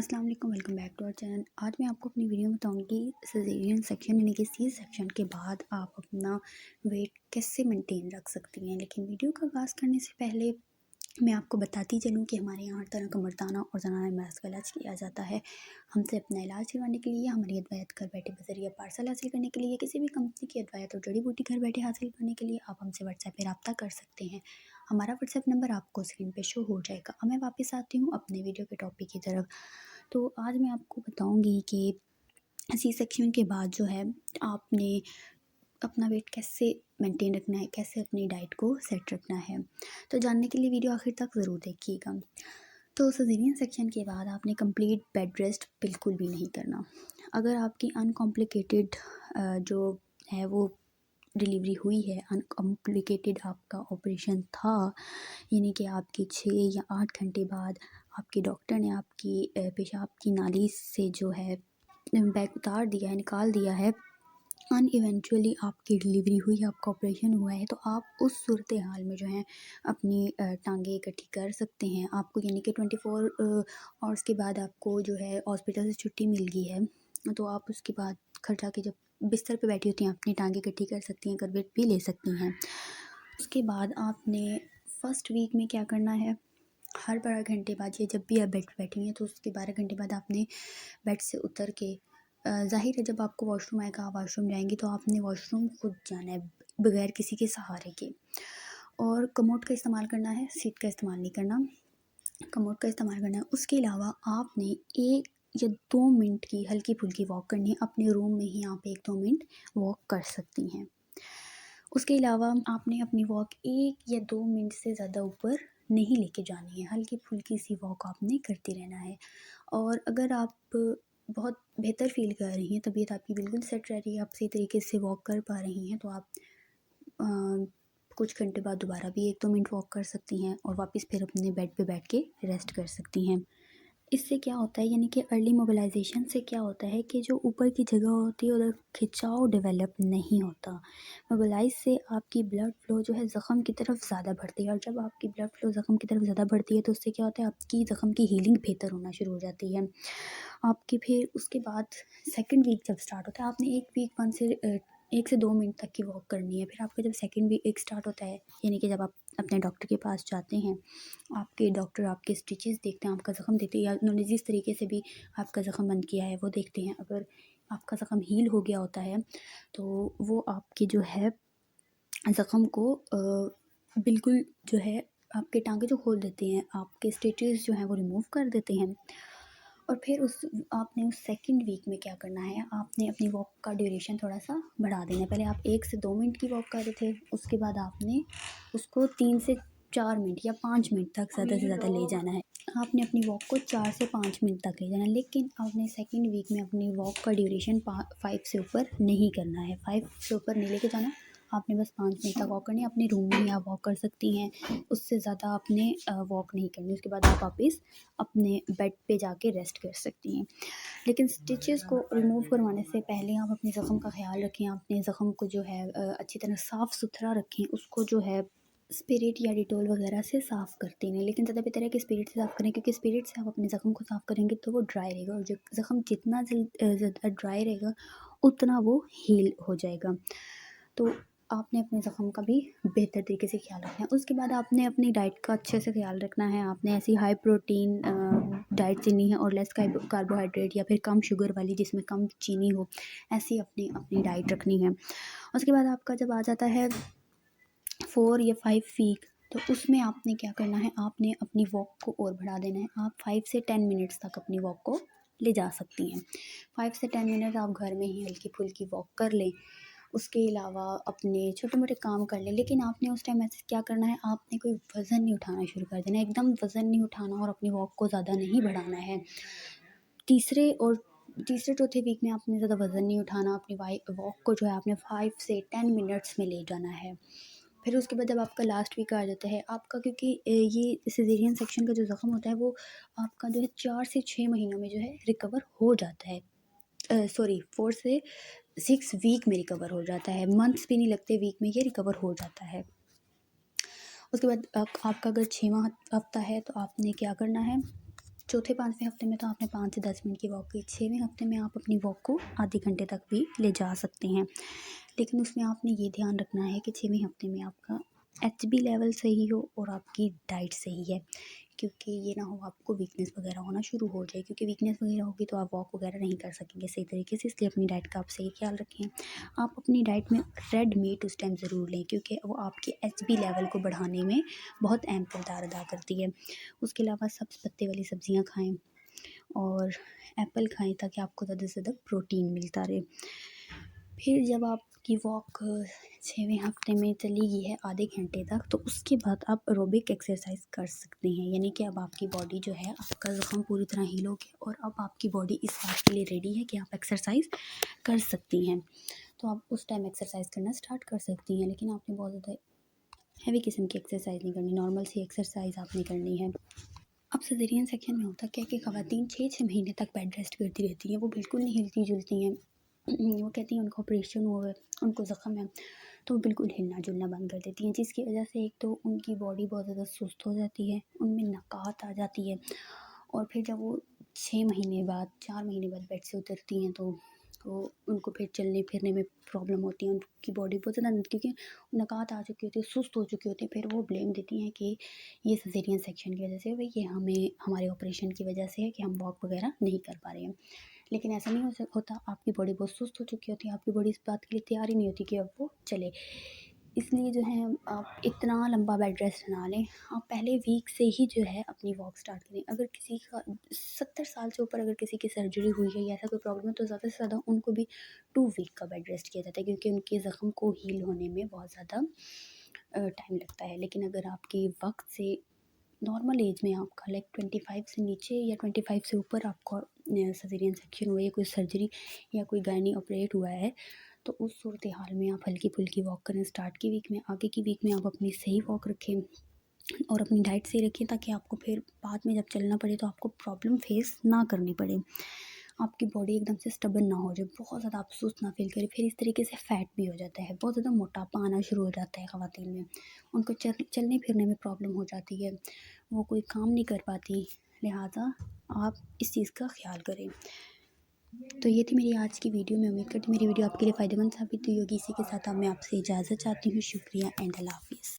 अस्सलाम वालेकुम, welcome back to our channel. आज मैं आपको अपनी वीडियो में बताऊंगी सिजेरियन सेक्शन यानी कि सी सेक्शन के बाद आप अपना वेट कैसे मेंटेन रख सकती हैं। लेकिन वीडियो का आगाज़ करने से पहले मैं आपको बताती चलूँ कि हमारे यहाँ हर तरह का मर्दाना और ज़नाना मर्ज़ का इलाज किया जाता है। हमसे अपना इलाज करवाने के लिए, हमारी अदवायत घर बैठे बज़रिया पार्सल हासिल करने के लिए, किसी भी कंपनी की अदवायत और जड़ी बूटी घर बैठे हासिल करने के लिए आप हमसे व्हाट्सएप पे रब्ता कर सकते हैं। हमारा व्हाट्सएप नंबर आपको स्क्रीन पे शो हो जाएगा। अब मैं वापस आती हूँ अपने वीडियो के टॉपिक की तरफ। तो आज मैं आपको बताऊँगी कि सी सेक्शन के बाद जो है आपने अपना वेट कैसे मेंटेन रखना है, कैसे अपनी डाइट को सेट रखना है। तो जानने के लिए वीडियो आखिर तक ज़रूर देखिएगा। तो सिज़ेरियन सेक्शन के बाद आपने कंप्लीट बेड रेस्ट बिल्कुल भी नहीं करना। अगर आपकी अनकॉम्प्लिकेटेड जो है वो डिलीवरी हुई है, अनकॉम्प्लिकेटेड आपका ऑपरेशन था, यानी कि आपके 6 या 8 घंटे बाद आपके डॉक्टर ने आपकी पेशाब की नाली से जो है बैग उतार दिया है, निकाल दिया है, इवेंचुअली आपकी डिलीवरी हुई है, आपका ऑपरेशन हुआ है, तो आप उस सूरत हाल में जो है अपनी टांगें इकट्ठी कर सकते हैं। आपको यानी कि 24 आवर्स के बाद आपको जो है हॉस्पिटल से छुट्टी मिल गई है, तो आप उसके बाद घर जाके जब बिस्तर पे बैठी होती हैं अपनी टांगें इकट्ठी कर सकती हैं, कर वेट भी ले सकती हैं। उसके बाद आपने फ़र्स्ट वीक में क्या करना है, हर 12 घंटे बाद या जब भी आप बेड पे बैठी हैं तो उसके 12 घंटे बाद आपने बेड से उतर के ज़ाहिर है जब आपको वॉशरूम आएगा, आप वॉशरूम जाएंगी तो आपने वॉशरूम खुद जाना है बगैर किसी के सहारे के। और कमोड का इस्तेमाल करना है, सीट का इस्तेमाल नहीं करना, कमोड का इस्तेमाल करना है। उसके अलावा आपने 1 या 2 मिनट की हल्की फुल्की वॉक करनी है। अपने रूम में ही आप 1-2 मिनट वॉक कर सकती हैं। उसके अलावा आपने अपनी वॉक 1 या 2 मिनट से ज़्यादा ऊपर नहीं लेके जानी है। हल्की फुल्की सी वॉक आपने करती रहना है। और अगर आप बहुत बेहतर फ़ील कर रही हैं, तबीयत आपकी बिल्कुल सेट रह रही है, आप सही तरीके से वॉक कर पा रही हैं, तो आप कुछ घंटे बाद दोबारा भी 1-2 मिनट वॉक कर सकती हैं और वापस फिर अपने बेड पे बैठ के रेस्ट कर सकती हैं। इससे क्या होता है, यानी कि अर्ली मोबिलाइजेशन से क्या होता है कि जो ऊपर की जगह होती है उधर खिंचाव डेवलप नहीं होता। मोबिलाइज से आपकी ब्लड फ्लो जो है ज़ख़म की तरफ ज़्यादा बढ़ती है, और जब आपकी ब्लड फ्लो ज़ख़म की तरफ ज़्यादा बढ़ती है तो उससे क्या होता है, आपकी ज़ख़म की हीलिंग बेहतर होना शुरू हो जाती है। आपकी फिर उसके बाद सेकंड वीक जब स्टार्ट होता है, आपने 1 वीक 1 से 2 मिनट तक की वॉक करनी है। फिर आपका जब सेकंड वीक स्टार्ट होता है, यानी कि जब आप अपने डॉक्टर के पास जाते हैं, आपके डॉक्टर आपके स्टिचेस देखते हैं, आपका ज़ख़म देखते हैं, या उन्होंने जिस तरीके से भी आपका ज़ख़म बंद किया है वो देखते हैं। अगर आपका ज़ख़म हील हो गया होता है तो वो आपके जो है ज़ख़म को बिल्कुल जो है आपके टाँगे जो खोल देते हैं, आपके स्टिचेस जो हैं वो रिमूव कर देते हैं। और फिर आपने उस सेकंड वीक में क्या करना है, आपने अपनी वॉक का ड्यूरेशन थोड़ा-सा बढ़ा देना है। पहले आप 1 से 2 मिनट की वॉक कर रहे थे, उसके बाद आपने उसको 3 से 4 मिनट या 5 मिनट तक ज़्यादा से ज़्यादा ले जाना है। आपने अपनी वॉक को 4 से 5 मिनट तक ले जाना है, लेकिन आपने सेकंड वीक में अपनी वॉक का ड्यूरेशन 5 से ऊपर नहीं करना है, 5 से ऊपर नहीं लेके जाना। आपने बस 5 मिनट तक वॉक करनी है। अपने रूम में ही आप वॉक कर सकती हैं, उससे ज़्यादा आपने वॉक नहीं करनी। उसके बाद आप वापस अपने बेड पे जाके रेस्ट कर सकती हैं। लेकिन स्टिचेस को रिमूव करवाने से पहले आप अपने ज़ख़म का ख़्याल रखें, अपने ज़ख़म को जो है अच्छी तरह साफ़ सुथरा रखें, उसको जो है स्पिरिट या डिटॉल वगैरह से साफ़ करते हैं। लेकिन ज़्यादा बेहतर है कि स्पिरिट से साफ़ करें, क्योंकि स्पिरिट से आप अपने ज़ख़म को साफ़ करेंगे तो वो ड्राई रहेगा, और जो ज़ख़म जितना ज़्यादा ड्राई रहेगा उतना वो हील हो जाएगा। तो आपने अपने ज़ख़म का भी बेहतर तरीके से ख्याल रखना है। उसके बाद आपने अपनी डाइट का अच्छे से ख्याल रखना है। आपने ऐसी हाई प्रोटीन डाइट चुनी है और लेस कार्बोहाइड्रेट, या फिर कम शुगर वाली जिसमें कम चीनी हो, ऐसी अपनी अपनी डाइट रखनी है। उसके बाद आपका जब आ जाता है 4 या 5 वीक, तो उसमें आपने क्या करना है, आपने अपनी वॉक को और बढ़ा देना है। आप 5 से 10 मिनट्स तक अपनी वॉक को ले जा सकती हैं। 5 से 10 मिनट आप घर में ही हल्की फुल्की वॉक कर लें। उसके अलावा अपने छोटे मोटे काम कर लें, लेकिन आपने उस टाइम ऐसे क्या करना है, आपने कोई वज़न नहीं उठाना शुरू कर देना, एकदम वज़न नहीं उठाना और अपनी वॉक को ज़्यादा नहीं बढ़ाना है। तीसरे चौथे वीक में आपने ज़्यादा वज़न नहीं उठाना, अपनी वॉक को जो है आपने 5 से 10 मिनट्स में ले जाना है। फिर उसके बाद जब आपका लास्ट वीक आ जाता है आपका, क्योंकि ये सिज़ेरियन सेक्शन का जो ज़ख़म होता है वो आपका जो है 4 से 6 महीनों में जो है रिकवर हो जाता है। 4 से 6 वीक में रिकवर हो जाता है, मंथ्स भी नहीं लगते, वीक में ये रिकवर हो जाता है। उसके बाद आपका अगर 6वां हफ्ता है तो आपने क्या करना है, चौथे 5वें हफ्ते में तो आपने 5 से 10 मिनट की वॉक की, 6वें हफ्ते में आप अपनी वॉक को आधे घंटे तक भी ले जा सकते हैं। लेकिन उसमें आपने ये ध्यान रखना है कि 6वें हफ्ते में आपका एचबी लेवल सही हो और आपकी डाइट सही है, क्योंकि ये ना हो आपको वीकनेस वगैरह होना शुरू हो जाए, क्योंकि वीकनेस वगैरह होगी तो आप वॉक वगैरह नहीं कर सकेंगे सही तरीके से। इसलिए अपनी डाइट का आप सही ख्याल रखें। आप अपनी डाइट में रेड मीट उस टाइम ज़रूर लें, क्योंकि वो आपके एचबी लेवल को बढ़ाने में बहुत अहम किरदार अदा करती है। उसके अलावा सब्ज़ पत्ते वाली सब्ज़ियाँ खाएँ और एप्पल खाएँ, ताकि आपको ज़्यादा से ज़्यादा प्रोटीन मिलता रहे। फिर जब आपकी वॉक 6वें हफ्ते में चली गई है आधे घंटे तक, तो उसके बाद आप एरोबिक एक्सरसाइज कर सकते हैं। यानी कि अब आपकी बॉडी जो है, आपका ज़ख्म पूरी तरह हील हो गया और अब आपकी बॉडी इस बात के लिए रेडी है कि आप एक्सरसाइज कर सकती हैं। तो आप उस टाइम एक्सरसाइज करना स्टार्ट कर सकती हैं। लेकिन आपने बहुत ज़्यादा हैवी किस्म की एक्सरसाइज नहीं करनी, नॉर्मल सी एक्सरसाइज आपने करनी है। अब सिज़ेरियन सेक्शन में होता क्या है कि ख़वातीन 6-6 महीने तक बेड रेस्ट करती रहती हैं। वो बिल्कुल नहीं हिलती जुलती हैं। वो कहती हैं उनका ऑपरेशन हुआ है, उनको ज़ख्म है, तो वो बिल्कुल हिलना जुलना बंद कर देती हैं, जिसकी वजह से एक तो उनकी बॉडी बहुत ज़्यादा सुस्त हो जाती है, उनमें नकात आ जाती है। और फिर जब वो 6 महीने बाद 4 महीने बाद बेड से उतरती हैं, तो उनको फिर चलने फिरने में प्रॉब्लम होती है। उनकी बॉडी बहुत ज़्यादा, क्योंकि नकात आ चुकी होती है, सुस्त हो चुकी होती है। फिर वो ब्लेम देती हैं कि ये सिज़ेरियन सेक्शन की वजह से, भाई ये हमें हमारे ऑपरेशन की वजह से है कि हम वॉक वगैरह नहीं कर पा रहे हैं। लेकिन ऐसा नहीं होता। आपकी बॉडी बहुत सुस्त हो चुकी होती है, आपकी बॉडी इस बात के लिए तैयार ही नहीं होती कि अब वो चले। इसलिए जो है आप इतना लंबा बेड रेस्ट ना लें। आप पहले वीक से ही जो है अपनी वॉक स्टार्ट करें। अगर किसी का 70 साल से ऊपर अगर किसी की सर्जरी हुई है या ऐसा कोई प्रॉब्लम है, तो ज़्यादा से ज़्यादा उनको भी 2 वीक का बेड रेस्ट किया जाता है, क्योंकि उनके ज़ख्म को हील होने में बहुत ज़्यादा टाइम लगता है। लेकिन अगर आपके वक्त से नॉर्मल एज में आपका लाइक 25 से नीचे या 25 से ऊपर आपका सिज़ेरियन सेक्शन हुआ है, या कोई सर्जरी या कोई गायनी ऑपरेट हुआ है, तो उस सूरत हाल में आप हल्की फुल्की वॉक करें स्टार्ट की वीक में। आगे की वीक में आप अपनी सही वॉक रखें और अपनी डाइट सही रखें, ताकि आपको फिर बाद में जब चलना पड़े तो आपको प्रॉब्लम फेस ना करनी पड़े। आपकी बॉडी एकदम से स्टबन ना हो जाए, बहुत ज़्यादा आप सुस्त ना फील करें। फिर इस तरीके से फ़ैट भी हो जाता है, बहुत ज़्यादा मोटापा आना शुरू हो जाता है ख़वातीन में। उनको चलने फिरने में प्रॉब्लम हो जाती है, वो कोई काम नहीं कर पाती। लिहाजा आप इस चीज़ का ख्याल करें। तो ये थी मेरी आज की वीडियो। मैं उम्मीद करती हूँ मेरी वीडियो आपके लिए फ़ायदेमंद साबित हुई होगी। इसी के साथ अब मैं आपसे इजाज़त चाहती हूँ। शुक्रिया एंड अल्लाह हाफ़िज़।